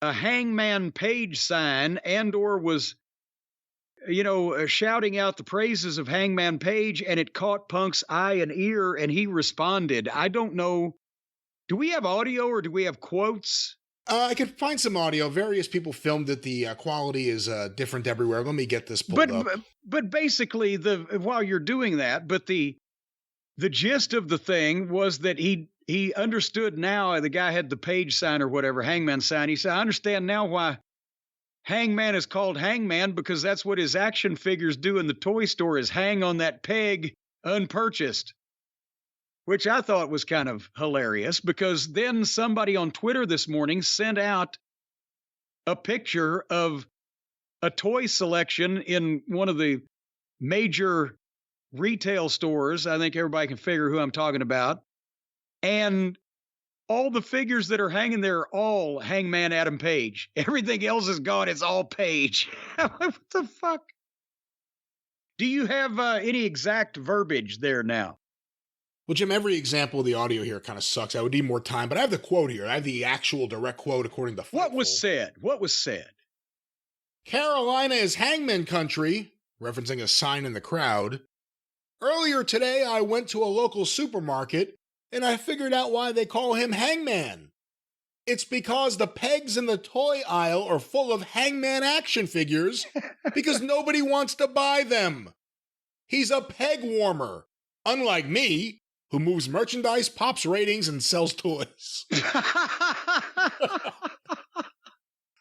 Hangman Page sign and or was, shouting out the praises of Hangman Page, and it caught Punk's eye and ear, and he responded. I don't know. Do we have audio or do we have quotes? I could find some audio. Various people filmed it. The quality is different everywhere. Let me get this pulled up. But basically, while you're doing that, but the gist of the thing was that he understood now. The guy had the Page sign or whatever, Hangman sign. He said, I understand now why Hangman is called Hangman, because that's what his action figures do in the toy store, is hang on that peg unpurchased. Which I thought was kind of hilarious, because then somebody on Twitter this morning sent out a picture of a toy selection in one of the major retail stores. I think everybody can figure who I'm talking about. And all the figures that are hanging there are all Hangman Adam Page. Everything else is gone. It's all Page. What the fuck? Do you have any exact verbiage there now? Well, Jim, every example of the audio here kind of sucks. I would need more time, but I have the quote here. I have the actual direct quote according to Fightful. What was said? What was said? Carolina is Hangman country, referencing a sign in the crowd. Earlier today, I went to a local supermarket, and I figured out why they call him Hangman. It's because the pegs in the toy aisle are full of Hangman action figures because nobody wants to buy them. He's a peg warmer, unlike me, who moves merchandise, pops ratings, and sells toys.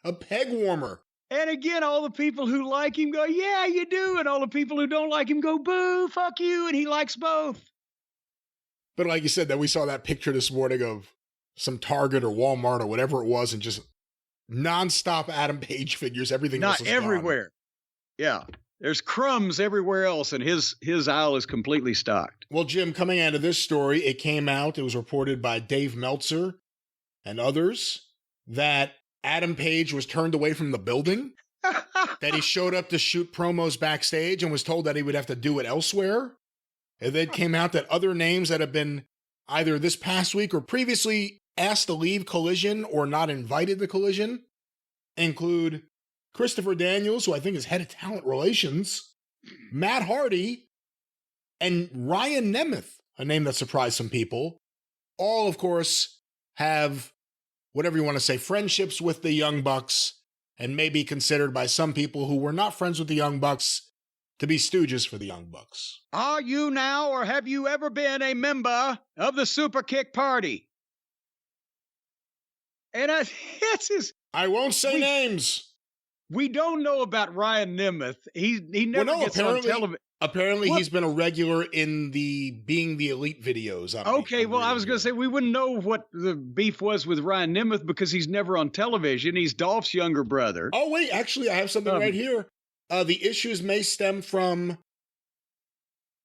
A peg warmer. And again, all the people who like him go, yeah, you do. And all the people who don't like him go, boo, fuck you. And he likes both. But like you said, that we saw that picture this morning of some Target or Walmart or whatever it was, and just nonstop Adam Page figures. Everything else is everywhere. Gone. Yeah. There's crumbs everywhere else, and his aisle is completely stocked. Well, Jim, coming out of this story, it came out, it was reported by Dave Meltzer and others, that Adam Page was turned away from the building, that he showed up to shoot promos backstage and was told that he would have to do it elsewhere. And then came out that other names that have been either this past week or previously asked to leave Collision or not invited to Collision include Christopher Daniels, who I think is head of talent relations, Matt Hardy, and Ryan Nemeth, a name that surprised some people. All, of course, have, whatever you want to say, friendships with the Young Bucks, and may be considered by some people who were not friends with the Young Bucks to be stooges for the Young Bucks. Are you now, or have you ever been a member of the Super Kick Party? And I won't say names. We don't know about Ryan Nemeth. He never gets on television. Apparently, he's been a regular in the Being the Elite videos. Okay, well, I was going to say, we wouldn't know what the beef was with Ryan Nemeth because he's never on television. He's Dolph's younger brother. Oh, wait, actually, I have something right here. The issues may stem from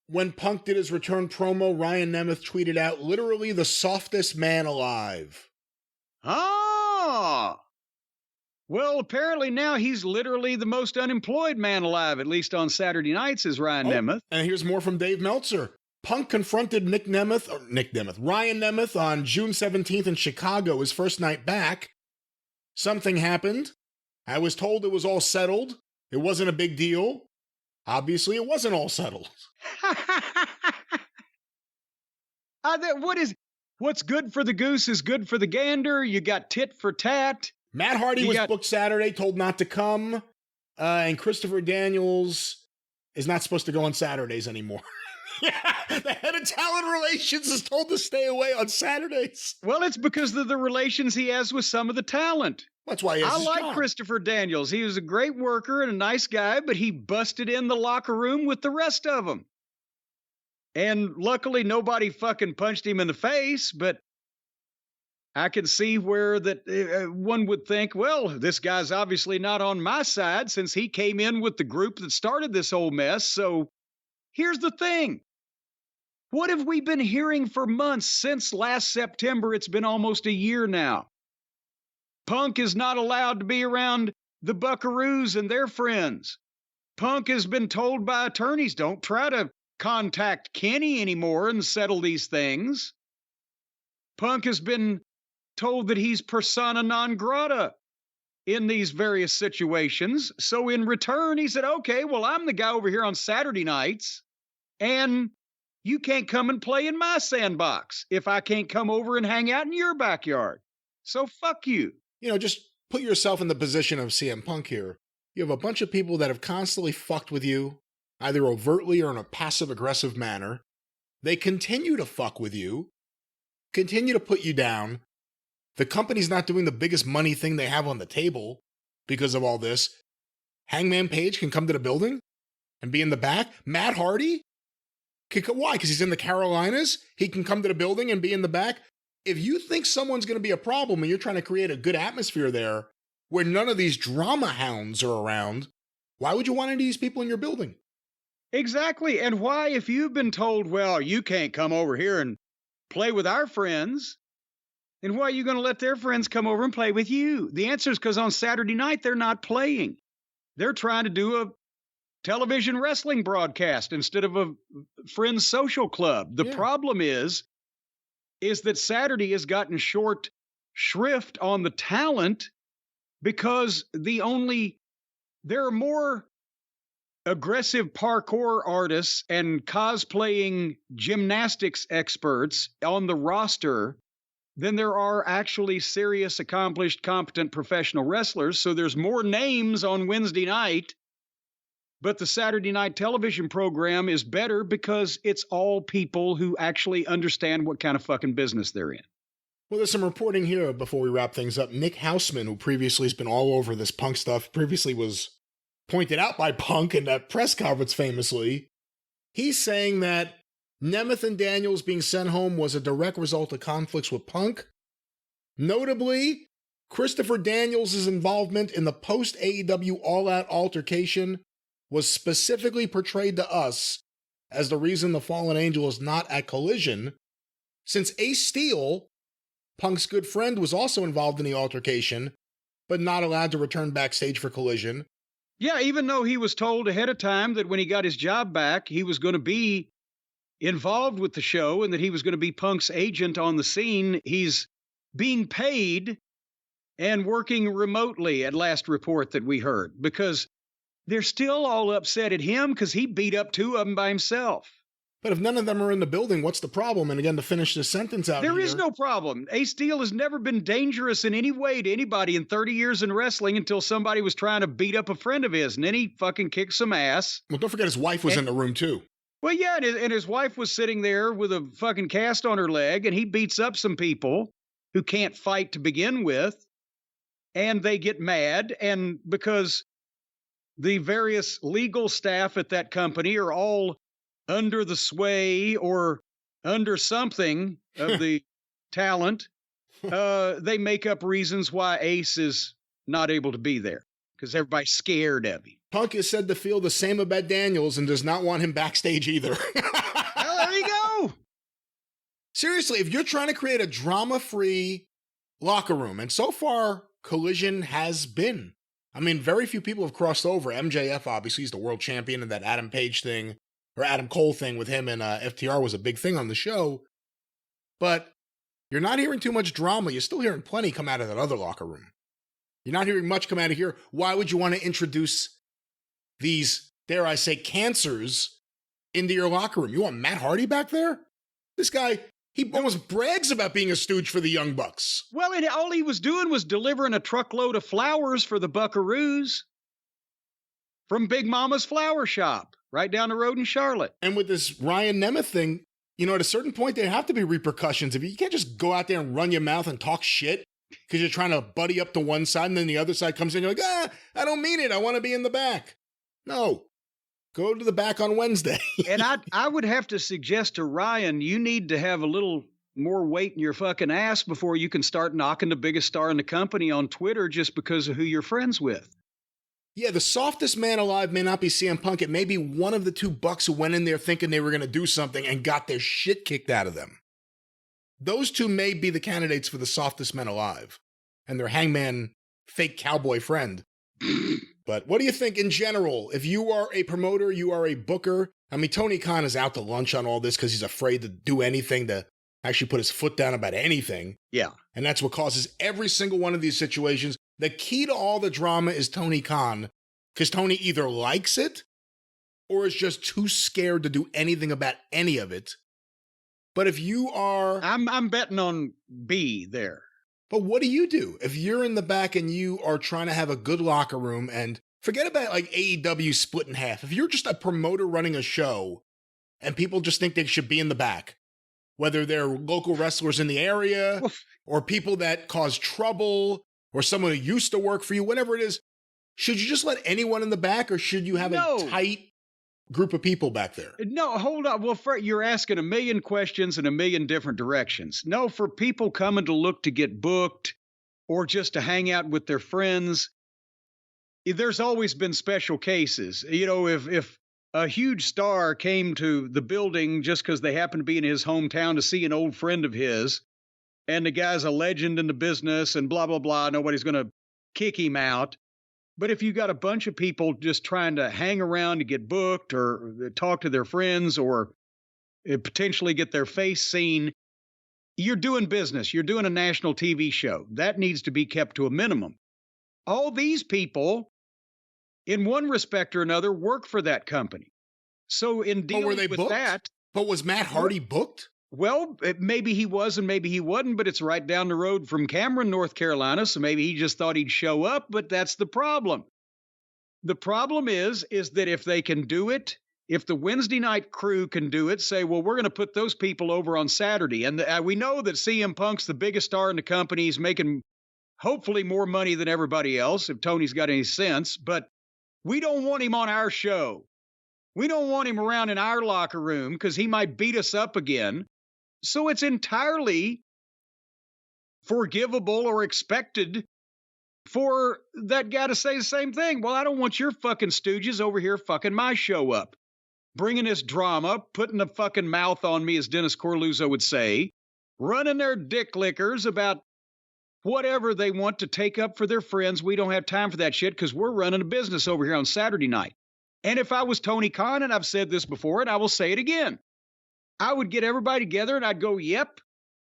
when Punk did his return promo. Ryan Nemeth tweeted out, literally the softest man alive. Ah! Well, apparently now he's literally the most unemployed man alive, at least on Saturday nights, is Ryan Nemeth. And here's more from Dave Meltzer. Punk confronted Ryan Nemeth on June 17th in Chicago, his first night back. Something happened. I was told it was all settled. It wasn't a big deal. Obviously, it wasn't all settled. What's good for the goose is good for the gander. You got tit for tat. Matt Hardy was booked Saturday, told not to come. And Christopher Daniels is not supposed to go on Saturdays anymore. Yeah, the head of talent relations is told to stay away on Saturdays. Well, it's because of the relations he has with some of the talent. That's why he has his job. Christopher Daniels. He was a great worker and a nice guy, but he busted in the locker room with the rest of them. And luckily, nobody fucking punched him in the face, but I can see where that one would think, well, this guy's obviously not on my side since he came in with the group that started this whole mess. So here's the thing. What have we been hearing for months since last September? It's been almost a year now. Punk is not allowed to be around the Buckaroos and their friends. Punk has been told by attorneys, don't try to contact Kenny anymore and settle these things. Punk has been told that he's persona non grata in these various situations. So in return, he said, okay, well, I'm the guy over here on Saturday nights, and you can't come and play in my sandbox if I can't come over and hang out in your backyard. So fuck you. You know, just put yourself in the position of CM Punk here. You have a bunch of people that have constantly fucked with you, either overtly or in a passive-aggressive manner. They continue to fuck with you, continue to put you down. The company's not doing the biggest money thing they have on the table because of all this. Hangman Page can come to the building and be in the back. Matt Hardy? Why? Because he's in the Carolinas? He can come to the building and be in the back? If you think someone's going to be a problem and you're trying to create a good atmosphere there where none of these drama hounds are around, why would you want any of these people in your building? Exactly. And why, if you've been told, well, you can't come over here and play with our friends, then why are you going to let their friends come over and play with you? The answer is because on Saturday night, they're not playing. They're trying to do a television wrestling broadcast instead of a friends social club. The problem is that Saturday has gotten short shrift on the talent because there are more aggressive parkour artists and cosplaying gymnastics experts on the roster than there are actually serious, accomplished, competent professional wrestlers. So there's more names on Wednesday night, but the Saturday night television program is better because it's all people who actually understand what kind of fucking business they're in. Well, there's some reporting here before we wrap things up. Nick Hausman, who previously has been all over this Punk stuff, previously was pointed out by Punk in that press conference famously. He's saying that Nemeth and Daniels being sent home was a direct result of conflicts with Punk. Notably, Christopher Daniels' involvement in the post-AEW All-Out altercation was specifically portrayed to us as the reason the Fallen Angel is not at Collision, since Ace Steel, Punk's good friend, was also involved in the altercation, but not allowed to return backstage for Collision. Yeah, even though he was told ahead of time that when he got his job back, he was going to be involved with the show and that he was going to be Punk's agent on the scene, he's being paid and working remotely at last report that we heard, because they're still all upset at him because he beat up two of them by himself. But if none of them are in the building, what's the problem? And again, to finish this sentence out There is no problem. Ace Steel has never been dangerous in any way to anybody in 30 years in wrestling until somebody was trying to beat up a friend of his, and then he fucking kicked some ass. Well, don't forget his wife was in the room too. Well, yeah, and his wife was sitting there with a fucking cast on her leg, and he beats up some people who can't fight to begin with, and they get mad, and because the various legal staff at that company are all under the sway or under something of the talent, they make up reasons why Ace is not able to be there because everybody's scared of him. Punk is said to feel the same about Daniels and does not want him backstage either. Well, there you go. Seriously, if you're trying to create a drama-free locker room, and so far Collision has been. I mean, very few people have crossed over. MJF, obviously, he's the world champion, and that Adam Page thing, or Adam Cole thing with him and FTR was a big thing on the show. But you're not hearing too much drama. You're still hearing plenty come out of that other locker room. You're not hearing much come out of here. Why would you want to introduce these, dare I say, cancers into your locker room? You want Matt Hardy back there? This guy, he almost brags about being a stooge for the Young Bucks. Well, and all he was doing was delivering a truckload of flowers for the Buckaroos from Big Mama's Flower Shop right down the road in Charlotte. And with this Ryan Nemeth thing, you know, at a certain point, there have to be repercussions. If you can't just go out there and run your mouth and talk shit because you're trying to buddy up to one side and then the other side comes in, you're like, I don't mean it. I want to be in the back. No. Go to the back on Wednesday. And I would have to suggest to Ryan, you need to have a little more weight in your fucking ass before you can start knocking the biggest star in the company on Twitter just because of who you're friends with. Yeah, the softest man alive may not be CM Punk. It may be one of the two Bucks who went in there thinking they were going to do something and got their shit kicked out of them. Those two may be the candidates for the softest men alive. And their hangman fake cowboy friend. But what do you think in general? If you are a promoter, you are a booker. I mean, Tony Khan is out to lunch on all this because he's afraid to do anything, to actually put his foot down about anything. Yeah. And that's what causes every single one of these situations. The key to all the drama is Tony Khan, because Tony either likes it or is just too scared to do anything about any of it. But if you are... I'm betting on B there. But what do you do if you're in the back and you are trying to have a good locker room, and forget about like AEW split in half. If you're just a promoter running a show and people just think they should be in the back, whether they're local wrestlers in the area or people that cause trouble or someone who used to work for you, whatever it is, should you just let anyone in the back, or should you have a tight group of people back there? No, hold on. Well, you're asking a million questions in a million different directions. No, for people coming to look to get booked or just to hang out with their friends, there's always been special cases. You know, if a huge star came to the building just because they happen to be in his hometown to see an old friend of his, and the guy's a legend in the business and blah, blah, blah, nobody's going to kick him out. But if you got a bunch of people just trying to hang around to get booked or talk to their friends or potentially get their face seen, you're doing business. You're doing a national TV show. That needs to be kept to a minimum. All these people, in one respect or another, work for that company. So in dealing with booked? that... But was Matt Hardy booked? Well, maybe he was and maybe he wasn't, but it's right down the road from Cameron, North Carolina, so maybe he just thought he'd show up, but that's the problem. The problem is that if they can do it, if the Wednesday night crew can do it, say, well, we're going to put those people over on Saturday, and we know that CM Punk's the biggest star in the company. He's making hopefully more money than everybody else, if Tony's got any sense, but we don't want him on our show. We don't want him around in our locker room because he might beat us up again. So it's entirely forgivable or expected for that guy to say the same thing. Well, I don't want your fucking stooges over here fucking my show up, bringing this drama, putting a fucking mouth on me, as Dennis Corluzzo would say, running their dick lickers about whatever they want to take up for their friends. We don't have time for that shit because we're running a business over here on Saturday night. And if I was Tony Khan, and I've said this before, and I will say it again, I would get everybody together and I'd go, yep,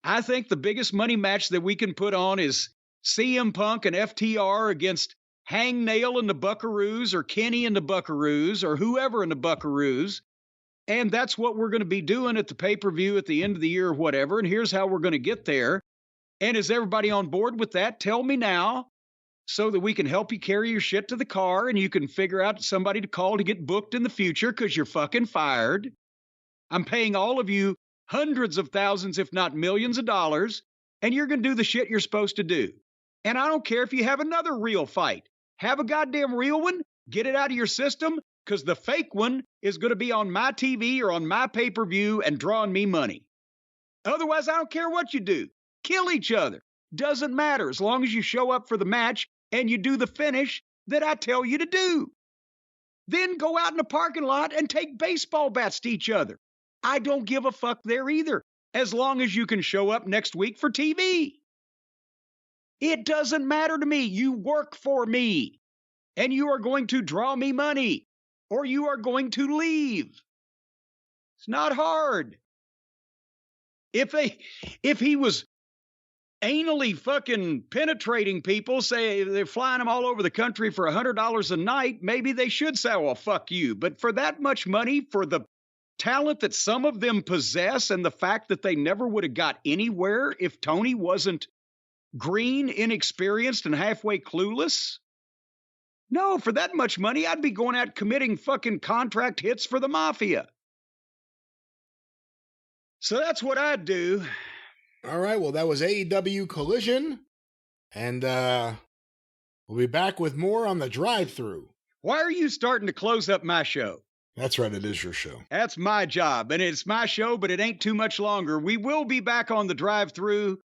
I think the biggest money match that we can put on is CM Punk and FTR against Hangnail and the Buckaroos, or Kenny and the Buckaroos, or whoever in the Buckaroos. And that's what we're going to be doing at the pay-per-view at the end of the year or whatever. And here's how we're going to get there. And is everybody on board with that? Tell me now, so that we can help you carry your shit to the car and you can figure out somebody to call to get booked in the future because you're fucking fired. I'm paying all of you hundreds of thousands, if not millions of dollars, and you're going to do the shit you're supposed to do. And I don't care if you have another real fight. Have a goddamn real one, get it out of your system, because the fake one is going to be on my TV or on my pay-per-view and drawing me money. Otherwise, I don't care what you do. Kill each other. Doesn't matter as long as you show up for the match and you do the finish that I tell you to do. Then go out in the parking lot and take baseball bats to each other. I don't give a fuck there either, as long as you can show up next week for TV. It doesn't matter to me. You work for me, and you are going to draw me money, or you are going to leave. It's not hard. If he was anally fucking penetrating people, say they're flying them all over the country for $100 a night, maybe they should say, well, fuck you. But for that much money, for the talent that some of them possess and the fact that they never would have got anywhere if Tony wasn't green, inexperienced, and halfway clueless? No, for that much money, I'd be going out committing fucking contract hits for the mafia. So that's what I'd do. All right, well, that was AEW Collision, and we'll be back with more on the Drive-Thru. Why are you starting to close up my show? That's right. It is your show. That's my job, and it's my show, but it ain't too much longer. We will be back on the Drive-Thru